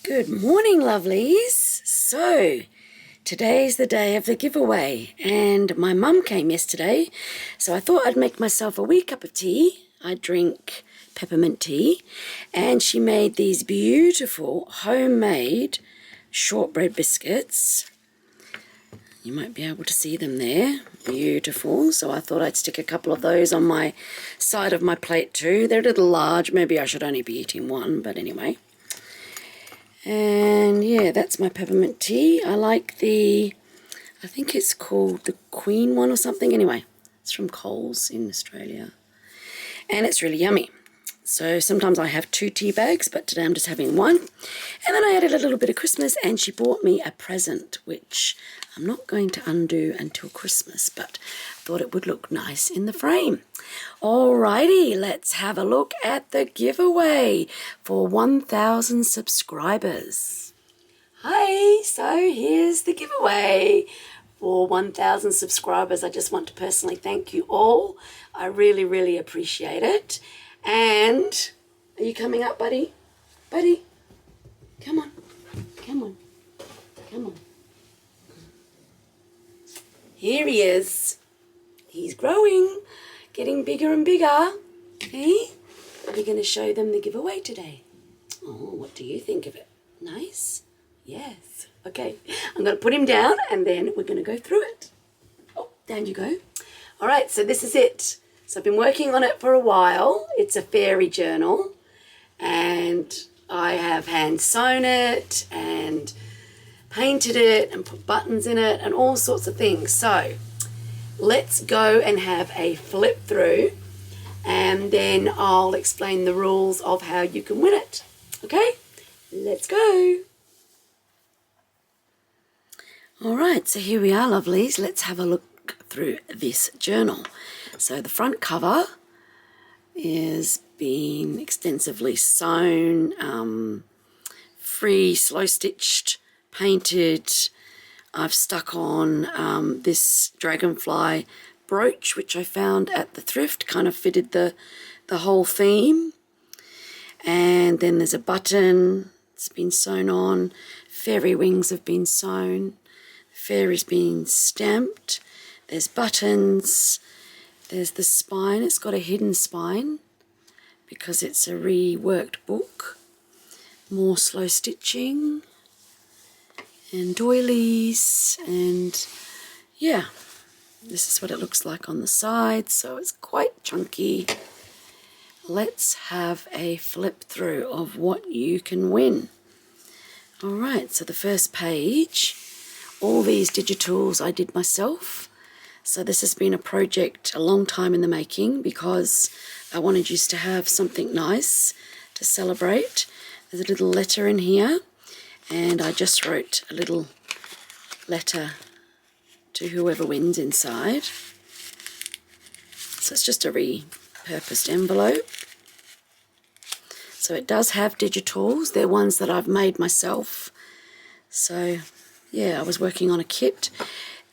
Good morning, lovelies. So, today's the day of the giveaway, and my mum came yesterday, so I thought I'd make myself a wee cup of tea. I drink peppermint tea, and she made these beautiful homemade shortbread biscuits. You might be able to see them there. Beautiful. So I thought I'd stick a couple of those on my side of my plate too. They're a little large. Maybe I should only be eating one, but anyway. And yeah, that's my peppermint tea. I like I think it's called the Queen one or something. Anyway, it's from Coles in Australia. And it's really yummy. So sometimes I have 2 tea bags, but today I'm just having one. And then I added a little bit of Christmas, and she bought me a present, which I'm not going to undo until Christmas, but I thought it would look nice in the frame. Alrighty, let's have a look at the giveaway for 1,000 subscribers. Hi, so here's the giveaway for 1,000 subscribers. I just want to personally thank you all. I really, really appreciate it. And are you coming up, buddy? Buddy, come on, come on, come on. Here he is. He's growing, getting bigger and bigger. Hey, we're going to show them the giveaway today. Oh, what do you think of it? Nice? Yes. Okay, I'm going to put him down and then we're going to go through it. Oh, down you go. All right, so this is it. So I've been working on it for a while. It's a fairy journal, and I have hand sewn it and painted it and put buttons in it and all sorts of things. So let's go and have a flip through, and then I'll explain the rules of how you can win it. Okay, let's go. All right, so here we are, lovelies. Let's have a look through this journal. So the front cover is being extensively sewn, free, slow stitched, painted. I've stuck on this dragonfly brooch, which I found at the thrift, kind of fitted the whole theme. And then there's a button, it's been sewn on. Fairy wings have been sewn. Fairy's been stamped. There's buttons. There's the spine. It's got a hidden spine because it's a reworked book. More slow stitching and doilies, and yeah, this is what it looks like on the side, so it's quite chunky. Let's have a flip through of what you can win. All right, so the first page, all these digitals I did myself. So this has been a project a long time in the making because I wanted you to have something nice to celebrate. There's a little letter in here, and I just wrote a little letter to whoever wins inside. So it's just a repurposed envelope. So it does have digitals. They're ones that I've made myself. So yeah, I was working on a kit.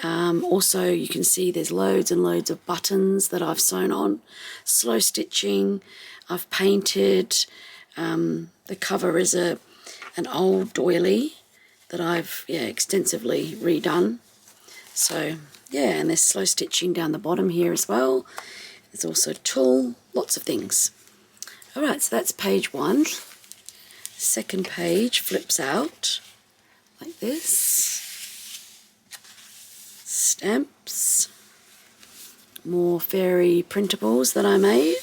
Also, you can see there's loads and loads of buttons that I've sewn on, slow stitching. I've painted. The cover is an old doily that I've extensively redone. So yeah, and there's slow stitching down the bottom here as well. There's also tulle, lots of things. All right, so that's page 1. Second page flips out like this. Stamps, more fairy printables that I made.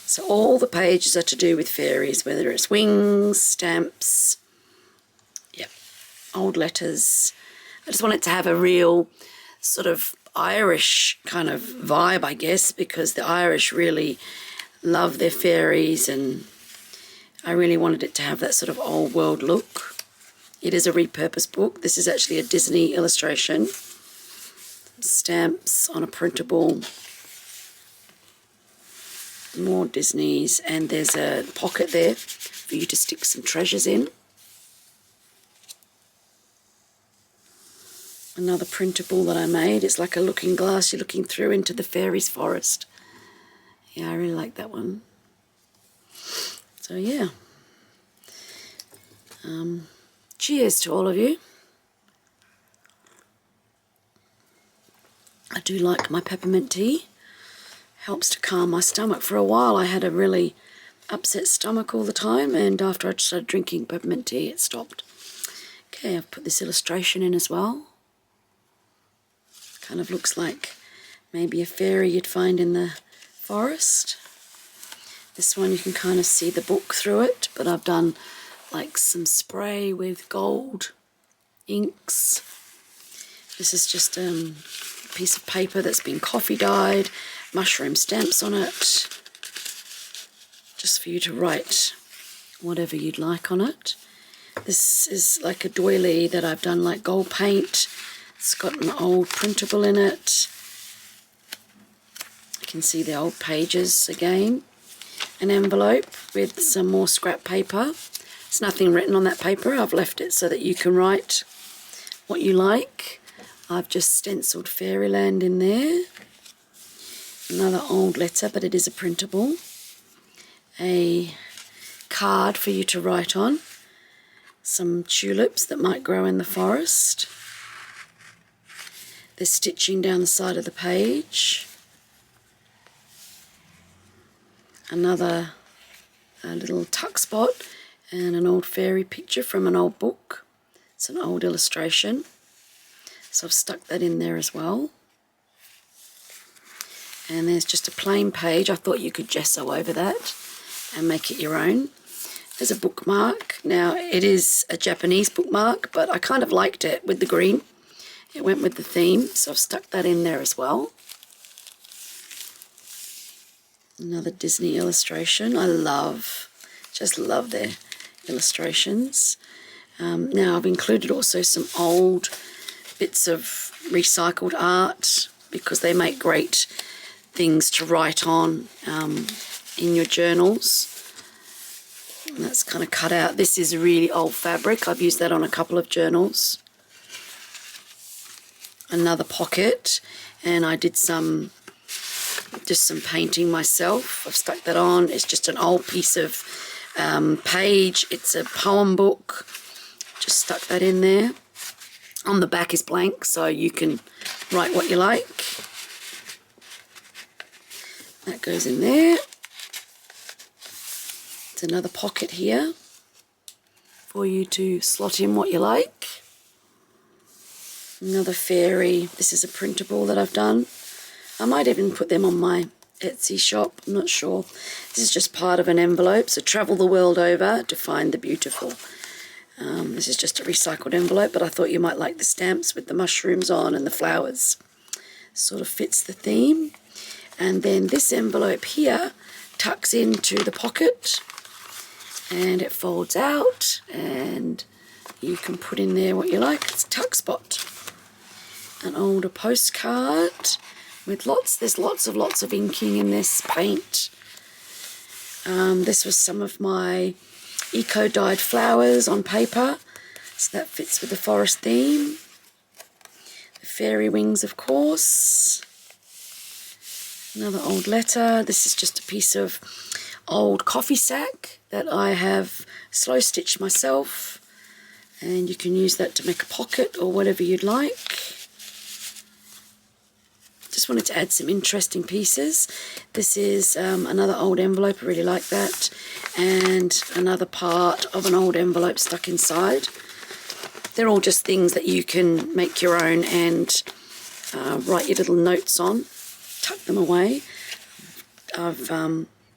So all the pages are to do with fairies, whether it's wings, stamps, old letters. I just want it to have a real sort of Irish kind of vibe, I guess, because the Irish really love their fairies, and I really wanted it to have that sort of old world look. It is a repurposed book. This is actually a Disney illustration. Stamps on a printable. More Disneys, and there's a pocket there for you to stick some treasures in. Another printable that I made. It's like a looking glass. You're looking through into the fairies' forest. Yeah, I really like that one. So yeah, cheers to all of you. I do like my peppermint tea. Helps to calm my stomach. For a while I had a really upset stomach all the time, and after I started drinking peppermint tea it stopped. Okay, I've put this illustration in as well. Kind of looks like maybe a fairy you'd find in the forest. This one you can kind of see the book through it, but I've done like some spray with gold inks. This is just a piece of paper that's been coffee dyed, mushroom stamps on it, just for you to write whatever you'd like on it. This is like a doily that I've done like gold paint. It's got an old printable in it. You can see the old pages again. An envelope with some more scrap paper. There's nothing written on that paper. I've left it so that you can write what you like. I've just stenciled Fairyland in there. Another old letter, but it is a printable. A card for you to write on. Some tulips that might grow in the forest. There's stitching down the side of the page. Another little tuck spot and an old fairy picture from an old book. It's an old illustration. So I've stuck that in there as well. And there's just a plain page. I thought you could gesso over that and make it your own. There's a bookmark. Now it is a Japanese bookmark, but I kind of liked it with the green. It went with the theme, so I've stuck that in there as well. Another Disney illustration. I just love their illustrations. Now I've included also some old bits of recycled art because they make great things to write on in your journals. And that's kind of cut out. This is really old fabric. I've used that on a couple of journals. Another pocket, and I did just some painting myself. I've stuck that on. It's just an old piece of page. It's a poem book. Just stuck that in there. On the back is blank, so you can write what you like. That goes in there. There's another pocket here for you to slot in what you like. Another fairy. This is a printable that I've done. I might even put them on my Etsy shop. I'm not sure. This is just part of an envelope. So travel the world over to find the beautiful. This is just a recycled envelope, but I thought you might like the stamps with the mushrooms on and the flowers. Sort of fits the theme. And then this envelope here tucks into the pocket and it folds out and you can put in there what you like. It's a tuck spot. An older postcard with there's lots of inking in this paint. This was some of my eco-dyed flowers on paper, so that fits with the forest theme. The fairy wings, of course. Another old letter. This is just a piece of old coffee sack that I have slow stitched myself, and you can use that to make a pocket or whatever you'd like. Just wanted to add some interesting pieces. This is another old envelope, I really like that, and another part of an old envelope stuck inside. They're all just things that you can make your own and write your little notes on, tuck them away. I've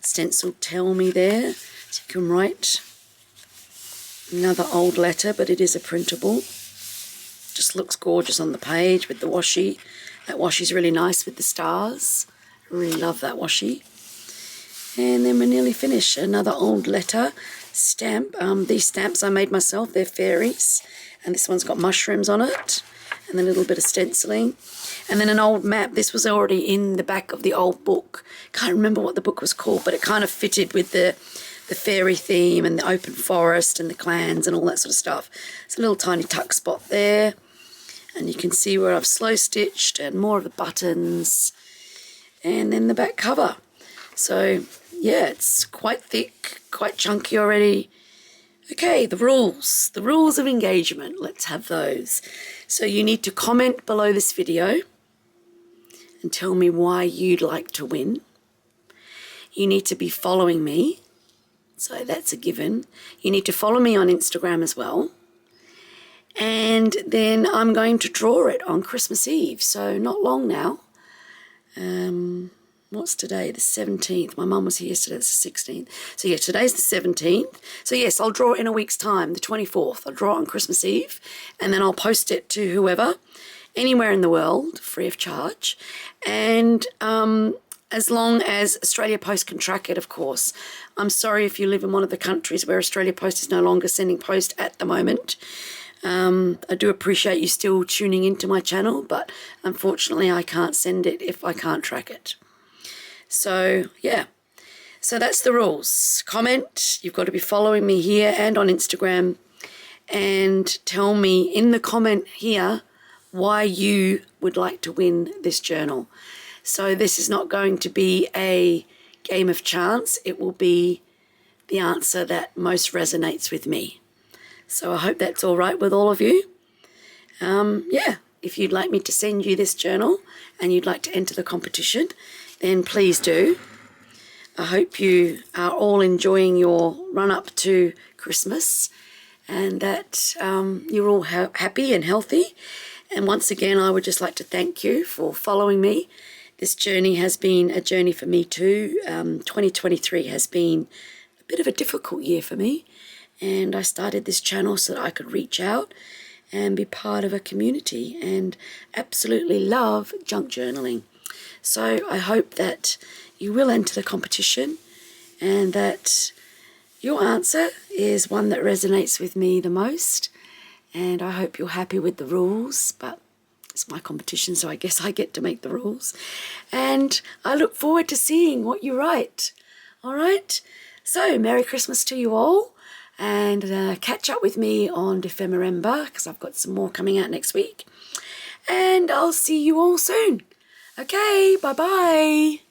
stenciled "Tell Me" there, so you can write. Another old letter, but it is a printable. Just looks gorgeous on the page with the washi. That washi's really nice with the stars. I really love that washi. And then we're nearly finished. Another old letter stamp. These stamps I made myself. They're fairies. And this one's got mushrooms on it. And a little bit of stenciling. And then an old map. This was already in the back of the old book. Can't remember what the book was called, but it kind of fitted with the fairy theme and the open forest and the clans and all that sort of stuff. It's a little tiny tuck spot there. And you can see where I've slow stitched and more of the buttons. And then the back cover. So yeah, it's quite thick, quite chunky already. Okay, the rules of engagement, let's have those. So you need to comment below this video and tell me why you'd like to win. You need to be following me, so that's a given. You need to follow me on Instagram as well. And then I'm going to draw it on Christmas Eve, so not long now. What's today? The 17th. My mum was here yesterday, it's the 16th. So yeah, today's the 17th. So yes, I'll draw it in a week's time, the 24th. I'll draw it on Christmas Eve, and then I'll post it to whoever, anywhere in the world, free of charge. And as long as Australia Post can track it, of course. I'm sorry if you live in one of the countries where Australia Post is no longer sending post at the moment. I do appreciate you still tuning into my channel, but unfortunately I can't send it if I can't track it. So yeah, so that's the rules. Comment, you've got to be following me here and on Instagram, and tell me in the comment here why you would like to win this journal. So this is not going to be a game of chance, it will be the answer that most resonates with me. So I hope that's all right with all of you. Yeah, if you'd like me to send you this journal and you'd like to enter the competition, then please do. I hope you are all enjoying your run up to Christmas and that you're all happy and healthy. And once again, I would just like to thank you for following me. This journey has been a journey for me too. 2023 has been a bit of a difficult year for me. And I started this channel so that I could reach out and be part of a community and absolutely love junk journaling. So I hope that you will enter the competition and that your answer is one that resonates with me the most. And I hope you're happy with the rules, but it's my competition, so I guess I get to make the rules. And I look forward to seeing what you write. All right? So Merry Christmas to you all. And catch up with me on Defemerember because I've got some more coming out next week. And I'll see you all soon. Okay, bye-bye.